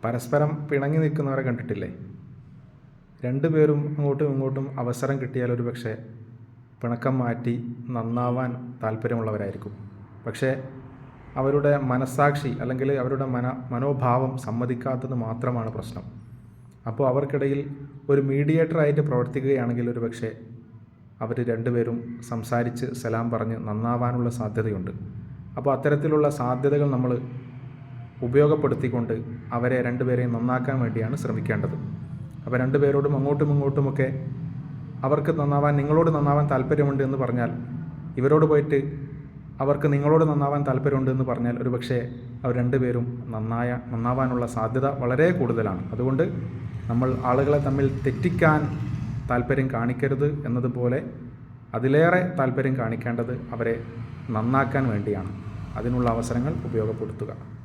പരസ്പരം പിണങ്ങി നിൽക്കുന്നവരെ കണ്ടിട്ടില്ലേ? രണ്ടുപേരും അങ്ങോട്ടും ഇങ്ങോട്ടും അവസരം കിട്ടിയാൽ ഒരു പക്ഷേ പിണക്കം മാറ്റി നന്നാവാൻ താല്പര്യമുള്ളവരായിരിക്കും. പക്ഷേ അവരുടെ മനസ്സാക്ഷി അല്ലെങ്കിൽ അവരുടെ മനോഭാവം സമ്മതിക്കാത്തത് മാത്രമാണ് പ്രശ്നം. അപ്പോൾ അവർക്കിടയിൽ ഒരു മീഡിയേറ്ററായിട്ട് പ്രവർത്തിക്കുകയാണെങ്കിൽ ഒരു പക്ഷേ അവർ രണ്ടുപേരും സംസാരിച്ച് സലാം പറഞ്ഞ് നന്നാവാനുള്ള സാധ്യതയുണ്ട്. അപ്പോൾ അത്തരത്തിലുള്ള സാധ്യതകൾ നമ്മൾ ഉപയോഗപ്പെടുത്തിക്കൊണ്ട് അവരെ രണ്ടുപേരെയും നന്നാക്കാൻ വേണ്ടിയാണ് ശ്രമിക്കേണ്ടത്. അപ്പോൾ രണ്ടുപേരോടും അങ്ങോട്ടും ഇങ്ങോട്ടുമൊക്കെ അവർക്ക് നന്നാവാൻ, നിങ്ങളോട് നന്നാവാൻ താല്പര്യമുണ്ട് എന്ന് പറഞ്ഞാൽ, ഇവരോട് പോയിട്ട് അവർക്ക് നിങ്ങളോട് നന്നാവാൻ താല്പര്യമുണ്ട് എന്ന് പറഞ്ഞാൽ ഒരു പക്ഷേ അവർ രണ്ടുപേരും നന്നാവാനുള്ള സാധ്യത വളരെ കൂടുതലാണ്. അതുകൊണ്ട് നമ്മൾ ആളുകളെ തമ്മിൽ തെറ്റിക്കാൻ താല്പര്യം കാണിക്കരുത് എന്നതുപോലെ അതിലേറെ താല്പര്യം കാണിക്കേണ്ടത് അവരെ നന്നാക്കാൻ വേണ്ടിയാണ്. അതിനുള്ള അവസരങ്ങൾ ഉപയോഗപ്പെടുത്തുക.